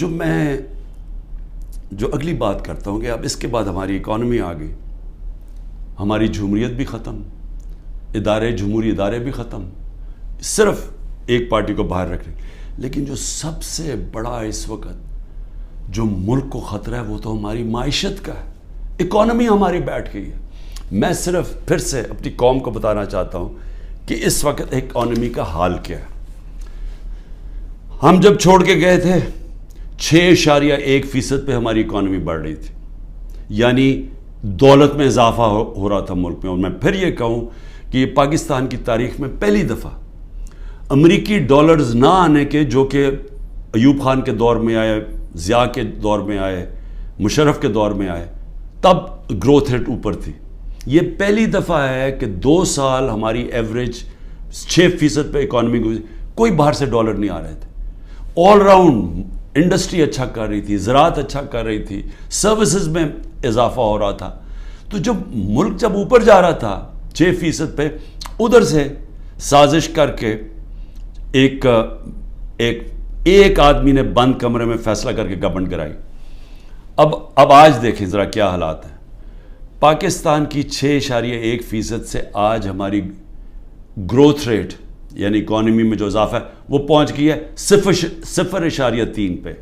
میں جو اگلی بات کرتا ہوں کہ اب اس کے بعد ہماری اکانومی آ گئی، ہماری جمہوریت بھی ختم، جمہوری ادارے بھی ختم، صرف ایک پارٹی کو باہر رکھ رہے، لیکن جو سب سے بڑا اس وقت جو ملک کو خطرہ ہے وہ تو ہماری معیشت کا ہے، اکانومی ہماری بیٹھ گئی ہے۔ میں صرف پھر سے اپنی قوم کو بتانا چاہتا ہوں کہ اس وقت اکانومی کا حال کیا ہے۔ ہم جب چھوڑ کے گئے تھے 6.1% پہ ہماری اکانومی بڑھ رہی تھی، یعنی دولت میں اضافہ ہو رہا تھا ملک میں۔ اور میں پھر یہ کہوں کہ یہ پاکستان کی تاریخ میں پہلی دفعہ امریکی ڈالرز نہ آنے کے، جو کہ ایوب خان کے دور میں آئے، ضیاء کے دور میں آئے، مشرف کے دور میں آئے، تب گروتھ ریٹ اوپر تھی۔ یہ پہلی دفعہ ہے کہ 2 سال ہماری ایوریج 6% پہ اکانومی کوئی باہر سے ڈالر نہیں آ رہے تھے۔ آل راؤنڈ انڈسٹری اچھا کر رہی تھی، زراعت اچھا کر رہی تھی، سروسز میں اضافہ ہو رہا تھا۔ تو ملک جب اوپر جا رہا تھا 6% پہ، ادھر سے سازش کر کے ایک آدمی نے بند کمرے میں فیصلہ کر کے گورنمنٹ کرائی۔ اب آج دیکھیں ذرا کیا حالات ہیں۔ پاکستان کی 6.1% سے آج ہماری گروتھ ریٹ یعنی اکانومی میں جو اضافہ ہے وہ پہنچ گئی ہے 0.3 پہ۔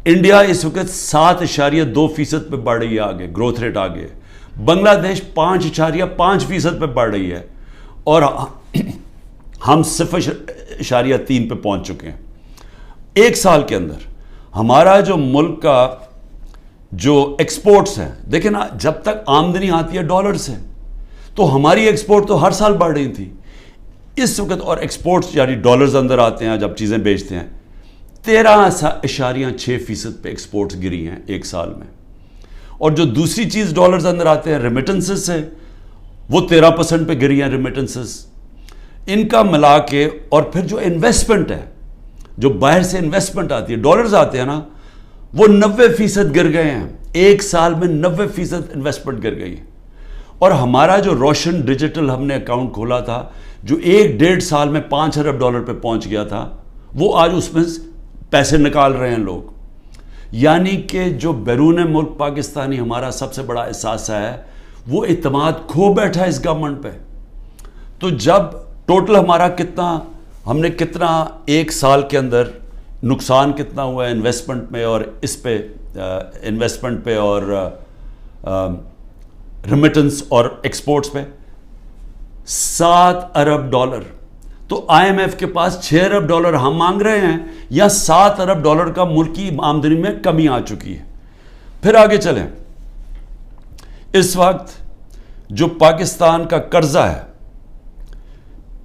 انڈیا اس وقت 7.2% پہ بڑھ رہی ہے، آگے گروتھ ریٹ آگے۔ بنگلہ دیش 5.5% پہ بڑھ رہی ہے اور ہم 0.3 پہ پہنچ چکے ہیں۔ ایک سال کے اندر ہمارا جو ملک کا جو ایکسپورٹس ہیں، دیکھیں نا، جب تک آمدنی آتی ہے ڈالر سے تو ہماری ایکسپورٹ تو ہر سال بڑھ رہی تھی اس وقت، اور ایکسپورٹس یعنی ڈالرز اندر آتے ہیں جب چیزیں بیچتے ہیں، 13.6% پہ ایکسپورٹس گری ہیں ایک سال میں۔ اور جو دوسری چیز ڈالرز اندر آتے ہیں ریمیٹنسز سے، وہ 13% پہ گری ہیں ریمیٹنسز۔ ان کا ملا کے اور پھر جو انویسٹمنٹ ہے، جو باہر سے انویسٹمنٹ آتی ہے، ڈالرز آتے ہیں نا، وہ 90% گر گئے ہیں ایک سال میں، 90% انویسٹمنٹ گر گئی ہے۔ اور ہمارا جو روشن ڈیجیٹل ہم نے اکاؤنٹ کھولا تھا، جو 1.5 سال میں $5 ارب پہ پہنچ گیا تھا، وہ آج اس میں پیسے نکال رہے ہیں لوگ۔ یعنی کہ جو بیرون ملک پاکستانی ہمارا سب سے بڑا احساسہ ہے، وہ اعتماد کھو بیٹھا ہے اس گورنمنٹ پہ۔ تو جب ٹوٹل ہمارا ہم نے کتنا ایک سال کے اندر نقصان کتنا ہوا ہے انویسٹمنٹ میں، اور اس پہ انویسٹمنٹ پہ اور ریمیٹنس اور ایکسپورٹس پہ $7 ارب۔ تو آئی ایم ایف کے پاس $6 ارب ہم مانگ رہے ہیں، یا $7 ارب کا ملکی آمدنی میں کمی آ چکی ہے۔ پھر آگے چلیں، اس وقت جو پاکستان کا قرضہ ہے،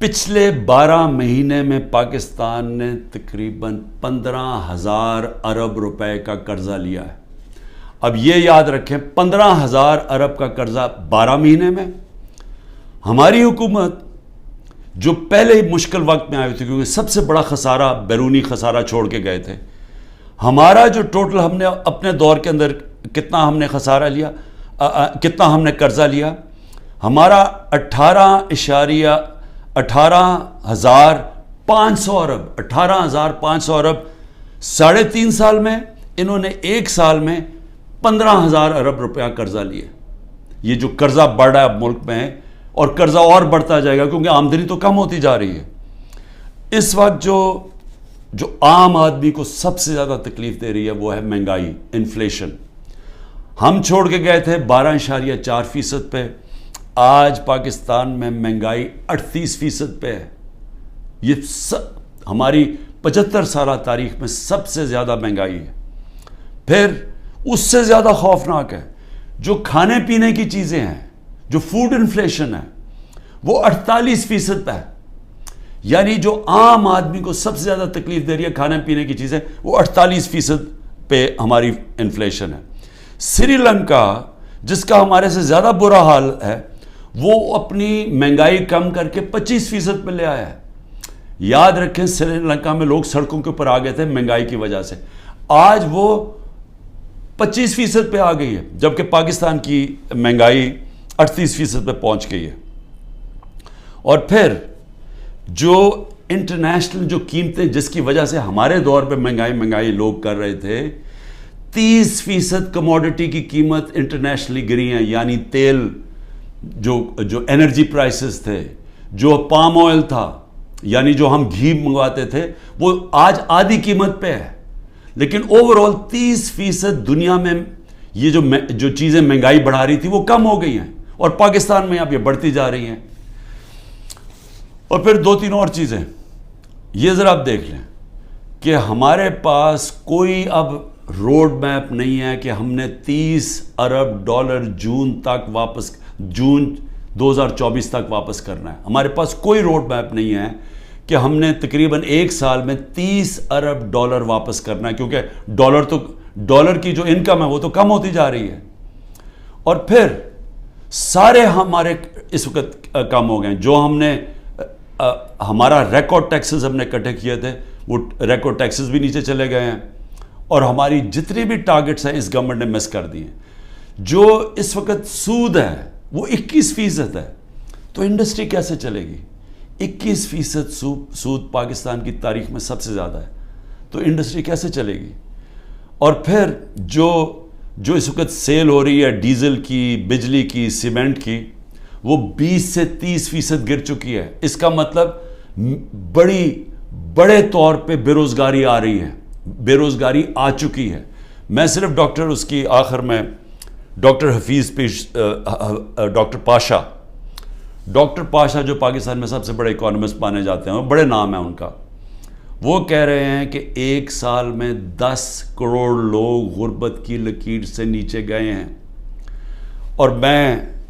پچھلے 12 مہینے میں پاکستان نے تقریباً 15,000 ارب روپے کا قرضہ لیا ہے۔ اب یہ یاد رکھیں، 15,000 ارب کا قرضہ 12 مہینے میں۔ ہماری حکومت جو پہلے مشکل وقت میں آئی تھی، کیونکہ سب سے بڑا خسارہ بیرونی خسارہ چھوڑ کے گئے تھے، ہمارا جو ٹوٹل ہم نے اپنے دور کے اندر کتنا ہم نے خسارہ لیا، کتنا ہم نے قرضہ لیا، ہمارا 18,500 ارب 18,500 ارب 3.5 سال میں، انہوں نے ایک سال میں 15,000 ارب روپیہ قرضہ لیا۔ یہ جو قرضہ بڑھ رہا ہے ملک میں، اور قرضہ اور بڑھتا جائے گا کیونکہ آمدنی تو کم ہوتی جا رہی ہے۔ اس وقت جو عام آدمی کو سب سے زیادہ تکلیف دے رہی ہے وہ ہے مہنگائی، انفلیشن۔ ہم چھوڑ کے گئے تھے 12.4% پہ، آج پاکستان میں مہنگائی 38% پہ ہے۔ یہ ہماری 75 سالہ تاریخ میں سب سے زیادہ مہنگائی ہے۔ پھر اس سے زیادہ خوفناک ہے جو کھانے پینے کی چیزیں ہیں، جو فوڈ انفلیشن ہے، وہ 48% پہ ہے۔ یعنی جو عام آدمی کو سب سے زیادہ تکلیف دے رہی ہے کھانے پینے کی چیزیں، وہ 48% پہ ہماری انفلیشن ہے۔ سری لنکا، جس کا ہمارے سے زیادہ برا حال ہے، وہ اپنی مہنگائی کم کر کے 25% پہ لے آیا ہے۔ یاد رکھیں، سری لنکا میں لوگ سڑکوں کے اوپر آ گئے تھے مہنگائی کی وجہ سے، آج وہ 25% پہ آ گئی ہے، جبکہ پاکستان کی مہنگائی 38% پہ پہنچ گئی ہے۔ اور پھر جو انٹرنیشنل جو قیمتیں جس کی وجہ سے ہمارے دور پہ مہنگائی لوگ کر رہے تھے، 30% کموڈٹی کی قیمت انٹرنیشنلی گری ہیں. یعنی تیل، جو انرجی پرائسز تھے، جو پام آئل تھا، یعنی جو ہم گھی منگواتے تھے، وہ آج آدھی قیمت پہ ہے. لیکن اوور آل 30% دنیا میں یہ جو چیزیں مہنگائی بڑھا رہی تھی وہ کم ہو گئی ہیں، اور پاکستان میں اب یہ بڑھتی جا رہی ہیں. اور پھر 2-3 اور چیزیں یہ ذرا آپ دیکھ لیں کہ ہمارے پاس کوئی اب روڈ میپ نہیں ہے کہ ہم نے $30 ارب جون 2024 تک واپس کرنا ہے. ہمارے پاس کوئی روڈ میپ نہیں ہے کہ ہم نے تقریباً 1 سال میں $30 ارب واپس کرنا ہے، کیونکہ ڈالر کی جو انکم ہے وہ تو کم ہوتی جا رہی ہے. اور پھر سارے ہمارے اس وقت کم ہو گئے ہیں. جو ہم نے ہمارا ریکارڈ ٹیکسز ہم نے اکٹھے کیے تھے، وہ ریکارڈ ٹیکسز بھی نیچے چلے گئے ہیں، اور ہماری جتنی بھی ٹارگٹس ہیں اس گورنمنٹ نے مس کر دی ہیں. جو اس وقت سود ہے وہ 21% ہے. تو انڈسٹری کیسے چلے گی؟ 21% سود پاکستان کی تاریخ میں سب سے زیادہ ہے. تو انڈسٹری کیسے چلے گی؟ اور پھر جو اس وقت سیل ہو رہی ہے ڈیزل کی، بجلی کی، سیمنٹ کی، وہ 20 سے 30% گر چکی ہے. اس کا مطلب بڑے طور پہ بے روزگاری آ رہی ہے، بے روزگاری آ چکی ہے. میں صرف اس کی آخر میں ڈاکٹر پاشا جو پاکستان میں سب سے بڑے اکانومسٹ مانے جاتے ہیں، بڑے نام ہیں ان کا، وہ کہہ رہے ہیں کہ 1 سال میں 10 کروڑ لوگ غربت کی لکیر سے نیچے گئے ہیں. اور میں